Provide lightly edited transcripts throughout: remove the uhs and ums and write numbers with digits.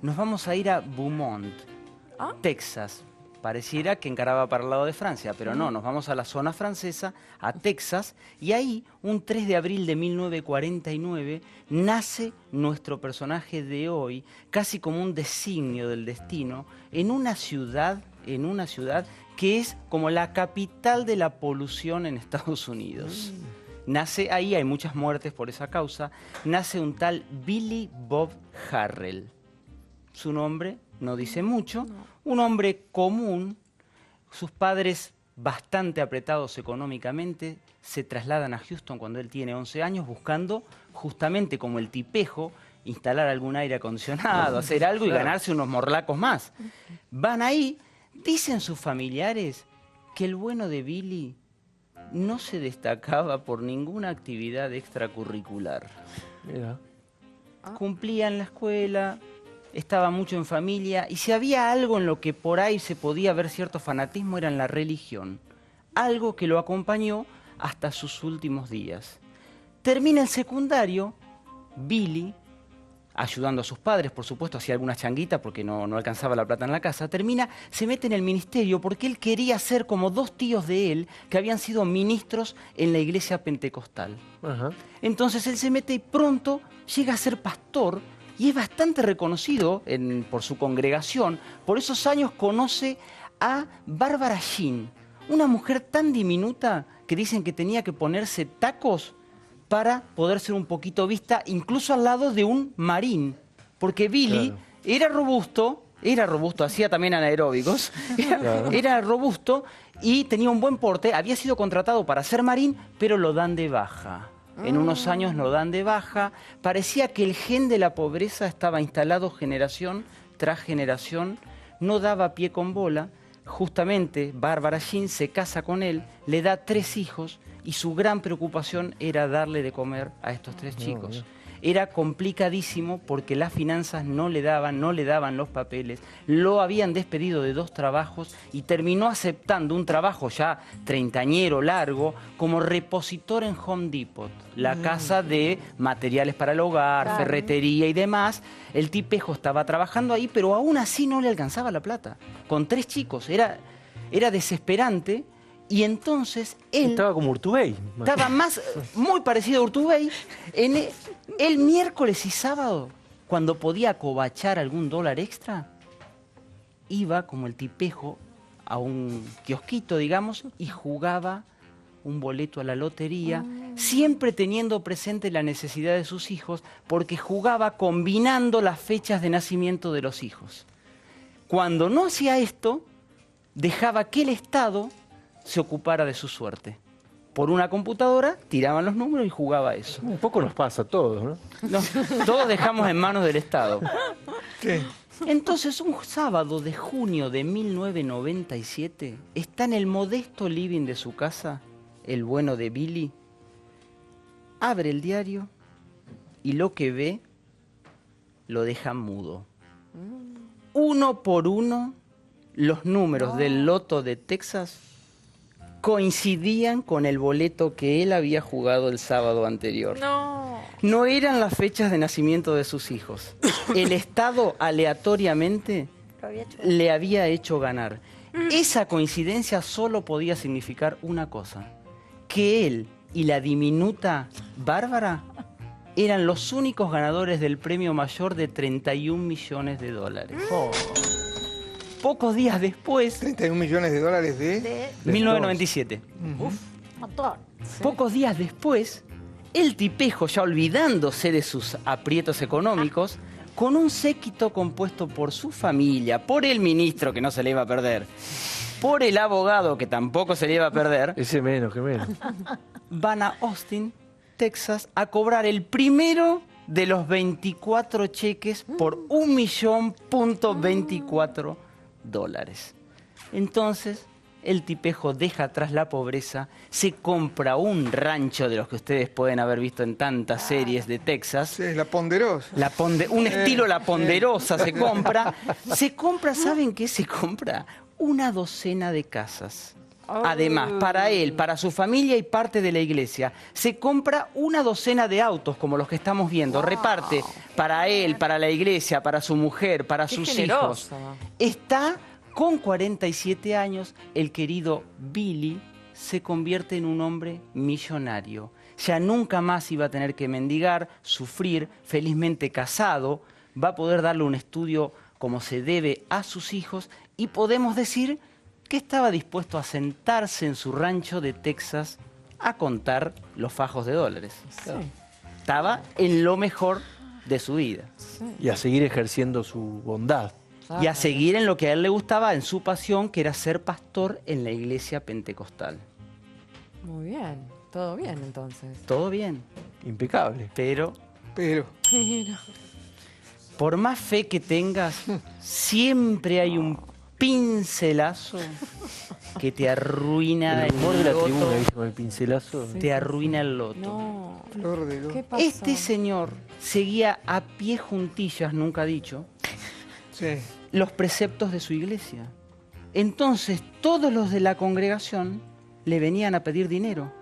nos vamos a ir a Beaumont, Texas. Pareciera que encaraba para el lado de Francia, pero no, nos vamos a la zona francesa, a Texas, y ahí, un 3 de abril de 1949, nace nuestro personaje de hoy, casi como un designio del destino, en una ciudad que es como la capital de la polución en Estados Unidos. Nace ahí, hay muchas muertes por esa causa, nace un tal Billy Bob Harrell. Su nombre no dice mucho, un hombre común, sus padres bastante apretados económicamente, se trasladan a Houston cuando él tiene 11 años buscando, justamente como el tipejo, instalar algún aire acondicionado, hacer algo y ganarse unos morlacos más. Van ahí, dicen sus familiares que el bueno de Billy no se destacaba por ninguna actividad extracurricular. Mira. Cumplía en la escuela, estaba mucho en familia, y si había algo en lo que por ahí se podía ver cierto fanatismo era en la religión, algo que lo acompañó hasta sus últimos días. Termina el secundario, Billy, ayudando a sus padres, por supuesto, hacía alguna changuita porque no alcanzaba la plata en la casa, se mete en el ministerio porque él quería ser como dos tíos de él que habían sido ministros en la iglesia pentecostal. Ajá. Entonces él se mete y pronto llega a ser pastor, y es bastante reconocido por su congregación. Por esos años conoce a Barbara Jean, una mujer tan diminuta que dicen que tenía que ponerse tacos para poder ser un poquito vista, incluso al lado de un marín. Porque Billy era robusto, hacía también anaeróbicos, era robusto y tenía un buen porte, había sido contratado para ser marín, pero lo dan de baja. En unos años lo dan de baja. Parecía que el gen de la pobreza estaba instalado generación tras generación. No daba pie con bola. Justamente, Barbara Jean se casa con él, le da 3 hijos y su gran preocupación era darle de comer a estos 3 chicos. Era complicadísimo porque las finanzas no le daban los papeles. Lo habían despedido de 2 trabajos y terminó aceptando un trabajo ya treintañero, largo, como repositor en Home Depot, la casa de materiales para el hogar, ferretería y demás. El tipejo estaba trabajando ahí, pero aún así no le alcanzaba la plata. Con 3 chicos, era desesperante. Y entonces él... Estaba como Urtubey. Estaba muy parecido a Urtubey. El miércoles y sábado, cuando podía acobachar algún dólar extra, iba como el tipejo a un kiosquito, digamos, y jugaba un boleto a la lotería, siempre teniendo presente la necesidad de sus hijos, porque jugaba combinando las fechas de nacimiento de los hijos. Cuando no hacía esto, dejaba que el Estado se ocupara de su suerte. Por una computadora, tiraban los números y jugaba eso. Un poco nos pasa a todos, ¿no? Todos dejamos en manos del Estado. Sí. Entonces, un sábado de junio de 1997, está en el modesto living de su casa, el bueno de Billy, abre el diario y lo que ve lo deja mudo. Uno por uno, los números del loto de Texas coincidían con el boleto que él había jugado el sábado anterior. No eran las fechas de nacimiento de sus hijos. El Estado aleatoriamente le había hecho ganar. Esa coincidencia solo podía significar una cosa: que él y la diminuta Bárbara eran los únicos ganadores del premio mayor de $31 millones. Pocos días después... 31 millones de dólares de... 1997. Motor. Pocos días después, el tipejo, ya olvidándose de sus aprietos económicos, con un séquito compuesto por su familia, por el ministro, que no se le iba a perder, por el abogado, que tampoco se le iba a perder, Ese menos que menos. van a Austin, Texas, a cobrar el primero de los 24 cheques por $1.24 millón. Entonces, el tipejo deja atrás la pobreza, se compra un rancho de los que ustedes pueden haber visto en tantas series de Texas. Sí, la Ponderosa. Un estilo La Ponderosa se compra. ¿Saben qué se compra? Una docena de casas. Además, para él, para su familia y parte de la iglesia, se compra una docena de autos como los que estamos viendo. Reparte para él, para la iglesia, para su mujer, para sus hijos. Está con 47 años, el querido Billy se convierte en un hombre millonario. Ya nunca más iba a tener que mendigar, sufrir, felizmente casado, va a poder darle un estudio como se debe a sus hijos y podemos decir que estaba dispuesto a sentarse en su rancho de Texas a contar los fajos de dólares. Sí. Estaba en lo mejor de su vida. Y a seguir ejerciendo su bondad. Y a seguir en lo que a él le gustaba, en su pasión, que era ser pastor en la iglesia pentecostal. Muy bien, todo bien entonces. Todo bien, Impecable. pero Pero, por más fe que tengas, siempre hay un pincelazo que te arruina El humor de la loto, tribuna, ¿viste? Con el pincelazo. te arruina el loto. No, flor de ¿qué loto. pasó? Este señor seguía a pie juntillas, nunca dicho, Sí. los preceptos de su iglesia. Entonces todos los de la congregación le venían a pedir dinero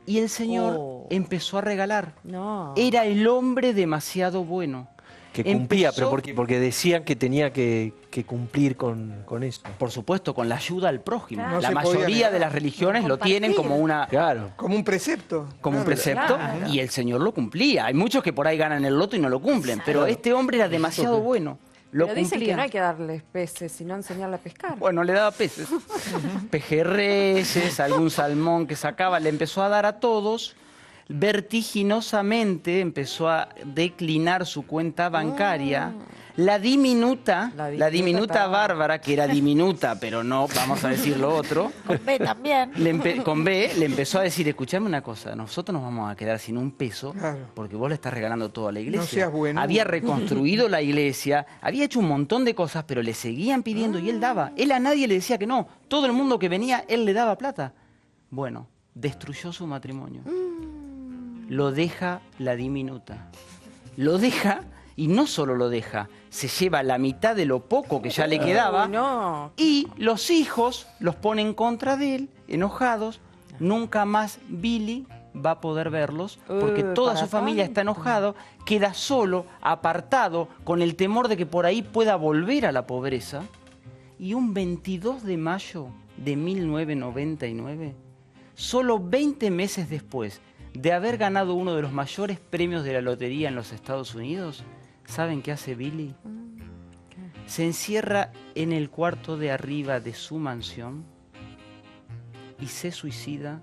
y el Señor empezó a regalar. No. Era el hombre demasiado bueno. Que cumplía, Empezó, pero ¿por qué? Porque decían que tenía que cumplir con eso. por supuesto, con la ayuda al prójimo. No La se podía mayoría negar. de las religiones lo tienen como una... Claro. Como un precepto. Como un Claro. precepto, Claro. y el Señor lo cumplía. Hay muchos que por ahí ganan el loto y no lo cumplen, pero este hombre era demasiado bueno. Lo Pero dicen que cumplía. no hay que darles peces, sino enseñarle a pescar. Bueno, le daba peces. Pejerreyes, algún salmón que sacaba, le empezó a dar a todos. Vertiginosamente empezó a declinar su cuenta bancaria. La diminuta estaba- Bárbara, que era diminuta, pero no, vamos a decir lo otro, Con B también. con B, le empezó a decir, escuchame una cosa, nosotros nos vamos a quedar sin un peso Claro. porque vos le estás regalando todo a la iglesia. No seas buenudo. Había reconstruido la iglesia, había hecho un montón de cosas, pero le seguían pidiendo y él daba. Él a nadie le decía que no. Todo el mundo que venía, él le daba plata. Bueno, destruyó su matrimonio. Lo deja la diminuta. Lo deja, y no solo lo deja, se lleva la mitad de lo poco que ya le quedaba. Uy, no. Y los hijos los ponen en contra de él, enojados. Nunca más Billy va a poder verlos porque toda para su familia está tanto. enojado, queda solo, apartado, con el temor de que por ahí pueda volver a la pobreza. Y un 22 de mayo de 1999, solo 20 meses después de haber ganado uno de los mayores premios de la lotería en los Estados Unidos, ¿saben qué hace Billy? Se encierra en el cuarto de arriba de su mansión y se suicida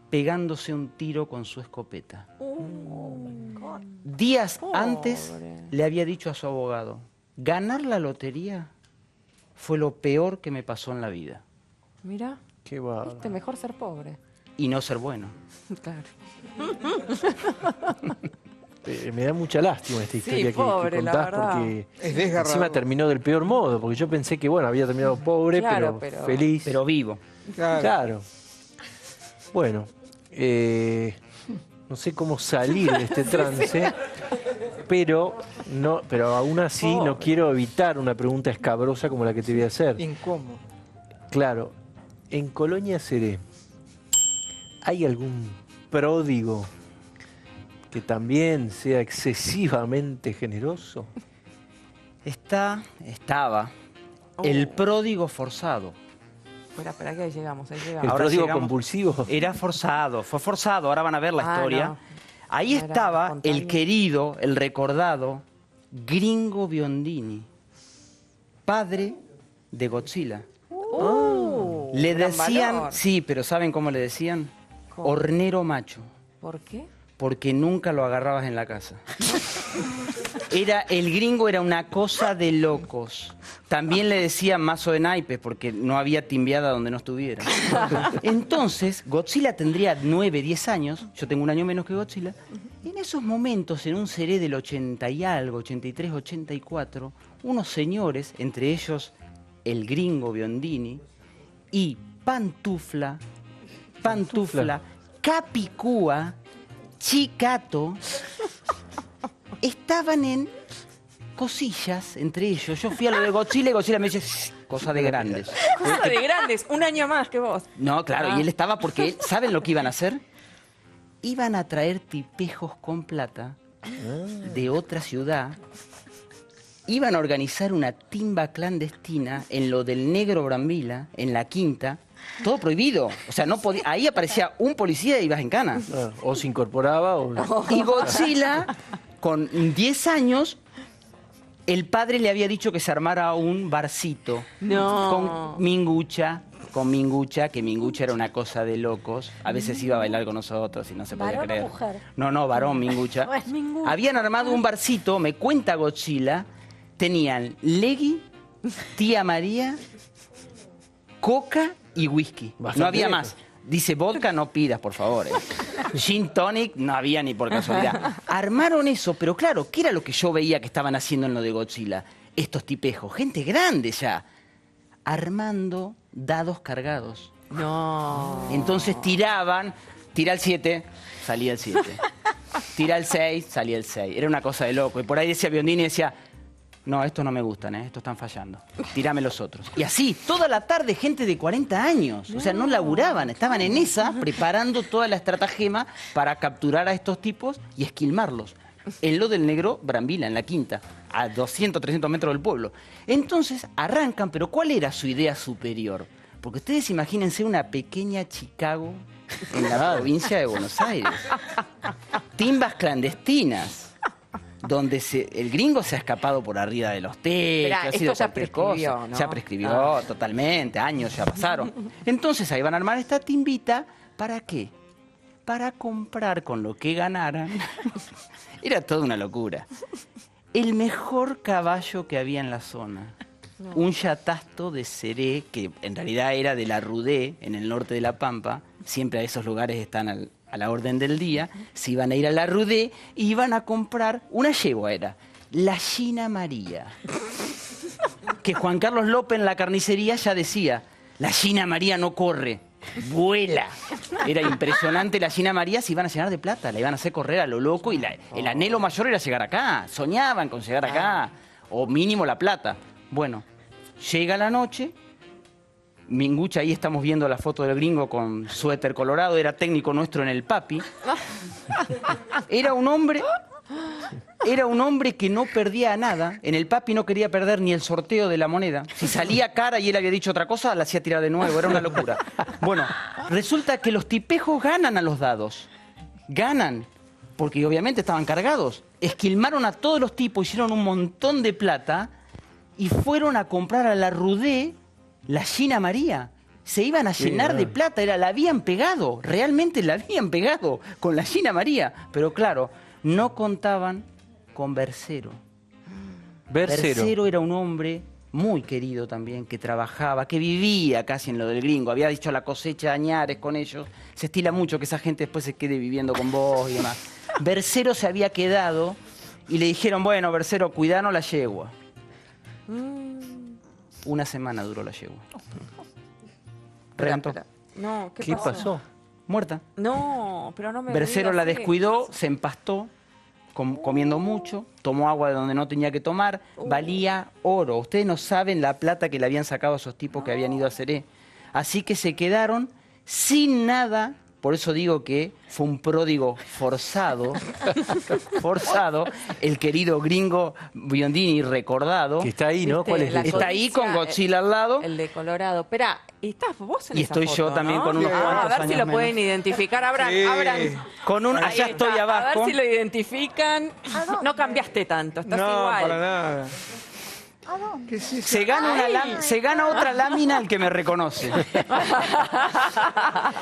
pegándose un tiro con su escopeta. Días antes le había dicho a su abogado, ganar la lotería fue lo peor que me pasó en la vida. Mira, Qué bárbaro. viste, mejor ser pobre. Y no ser bueno. Claro. Me da mucha lástima esta historia que pobre, la contás verdad. porque Es desgarrador. encima terminó del peor modo, porque yo pensé que bueno, había terminado pobre, Claro, pero pero- feliz. Pero vivo. Claro. Claro. Bueno, no sé cómo salir de este trance, pero aún así no quiero evitar una pregunta escabrosa como la que te voy a hacer. Incómodo. Claro, en Colonia Seré, ¿hay algún pródigo que también sea excesivamente generoso? Estaba el pródigo forzado. Espera, que ahí llegamos, ahí ¿El llegamos. Ahora pródigo llegamos. compulsivo? Era forzado, fue forzado, ahora van a ver la Ah, historia. no. Ahí No era estaba espontáneo. el querido, el recordado Gringo Biondini, padre de Godzilla. Le gran decían, valor. sí, pero ¿saben cómo le decían? ¿Cómo? Hornero macho, ¿Por qué? porque nunca lo agarrabas en la casa. El gringo era una cosa de locos. También le decían mazo de naipes porque no había timbiada donde no estuviera. Entonces, Godzilla tendría 9, 10 años. Yo tengo un año menos que Godzilla. Y en esos momentos, en un Seré del 80 y algo, 83, 84, unos señores, entre ellos el gringo Biondini y Pantufla, Capicúa, Chicato, estaban en cosillas entre ellos. Yo fui a lo de Godzilla y Godzilla me dice, cosa de grandes. Cosa de grandes, un año más que vos. No, claro, y él estaba porque, ¿saben lo que iban a hacer? Iban a traer tipejos con plata de otra ciudad. Iban a organizar una timba clandestina en lo del Negro Brambila, en la Quinta. Todo prohibido. O sea, no podía. Ahí aparecía un policía y ibas en cana. O se incorporaba o... Y Godzilla, con 10 años, el padre le había dicho que se armara un barcito. No. Con Mingucha, que Mingucha era una cosa de locos. A veces iba a bailar con nosotros y no se podía ¿Varón o creer. mujer? No, varón, Mingucha. No, es Mingucha. Habían armado un barcito, me cuenta Godzilla, tenían Legui, Tía María, coca y whisky. Bastante No había bien. más. Dice, vodka no pidas, por favor. Gin tonic no había ni por casualidad. Armaron eso, pero claro, ¿qué era lo que yo veía que estaban haciendo en lo de Godzilla? Estos tipejos, gente grande ya, armando dados cargados. No. Entonces tiraban, tira el 7, salía el 7. Tira el 6, salía el 6. Era una cosa de loco. Y por ahí decía Biondini, decía, no, estos no me gustan, estos están fallando. Tírame los otros. Y así, toda la tarde, gente de 40 años. O sea, no laburaban, estaban en esa, preparando toda la estratagema para capturar a estos tipos y esquilmarlos. En lo del Negro Brambila, en la Quinta, a 200, 300 metros del pueblo. Entonces arrancan, pero ¿cuál era su idea superior? Porque ustedes imagínense una pequeña Chicago en la provincia de Buenos Aires. Timbas clandestinas. Donde el gringo se ha escapado por arriba de los techos, Esperá, ha sido esto ya cualquier prescribió, cosa. ¿no? Ya prescribió totalmente, años ya pasaron. Entonces ahí van a armar esta timbita, ¿para qué? Para comprar con lo que ganaran. Era toda una locura. El mejor caballo que había en la zona. Un yatasto de Seré, que en realidad era de la Rudé, en el norte de La Pampa. Siempre a esos lugares están a la orden del día. Se iban a ir a la Rudé y iban a comprar, una yegua era, la Gina María. Que Juan Carlos López en la carnicería ya decía, la Gina María no corre, vuela. Era impresionante la Gina María, se iban a llenar de plata, la iban a hacer correr a lo loco y el anhelo mayor era llegar acá. Soñaban con llegar acá, o mínimo la plata. Bueno, llega la noche, Mingucha, ahí estamos viendo la foto del gringo con suéter colorado, era técnico nuestro en el Papi. Era un hombre que no perdía nada. En el Papi no quería perder ni el sorteo de la moneda. Si salía cara y él había dicho otra cosa, la hacía tirar de nuevo. Era una locura. Bueno, resulta que los tipejos ganan a los dados. Ganan. Porque obviamente estaban cargados. Esquilmaron a todos los tipos, hicieron un montón de plata y fueron a comprar a la Rudé la Gina María. Se iban a llenar de plata, la habían pegado, realmente la habían pegado con la Gina María. Pero claro, no contaban con Bercero. Bercero era un hombre muy querido también, que trabajaba, que vivía casi en lo del gringo. Había dicho la cosecha de añares con ellos. Se estila mucho que esa gente después se quede viviendo con vos y demás. Bercero se había quedado y le dijeron, bueno, Bercero, cuidanos la yegua. Una semana duró la yegua. Reventó. Espera. No, ¿Qué pasó? Muerta. No, pero no me Bercero digas la eso. descuidó, se empastó, comiendo mucho, tomó agua de donde no tenía que tomar, valía oro. Ustedes no saben la plata que le habían sacado a esos tipos que habían ido a Seré. Así que se quedaron sin nada. Por eso digo que fue un pródigo forzado, el querido gringo Biondini recordado. Que está ahí, ¿no? Viste, ¿Cuál es? la Está ahí con codicia, Godzilla al lado. El de Colorado. Espera, ¿estás vos en Y esa estoy foto, yo también ¿no? con unos A cuantos ver si años lo menos. pueden identificar. Abran. Con un, Ahí allá está. estoy A abajo. ver si lo identifican. No cambiaste tanto, estás No, igual. para nada. ¿A dónde? ¿Qué es eso? Se gana otra lámina el que me reconoce.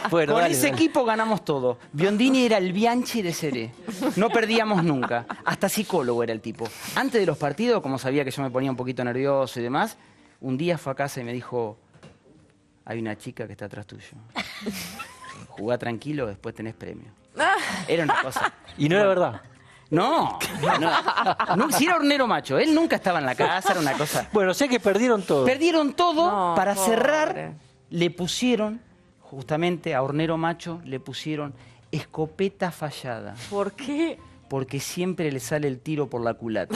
Bueno, Con dale, ese dale. equipo ganamos todo. Biondini era el Bianchi de Seré. No perdíamos nunca. Hasta psicólogo era el tipo. Antes de los partidos, como sabía que yo me ponía un poquito nervioso y demás, un día fue a casa y me dijo, hay una chica que está atrás tuyo. Jugá tranquilo, después tenés premio. Era una cosa. Y no era verdad. No, si era hornero macho. Él nunca estaba en la casa, era una cosa. Bueno, sé que perdieron todo. Perdieron todo, No, para pobre. cerrar, le pusieron, justamente a Hornero Macho, le pusieron escopeta fallada. ¿Por qué? porque siempre le sale el tiro por la culata.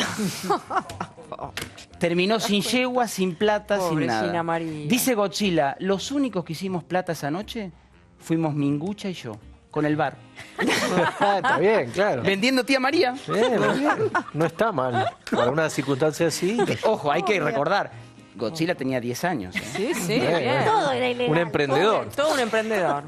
Terminó sin yegua, sin plata, sin Pobre nada. Gina María. Dice Godzilla, los únicos que hicimos plata esa noche fuimos Mingucha y yo, con el bar. Está bien, claro. Vendiendo tía María. Bien, bien. No está mal. Para una circunstancia así. Ojo, hay que recordar, Godzilla tenía 10 años. ¿eh? Sí, sí, Bien, bien. Todo era ilegal. Un emprendedor. Todo un emprendedor.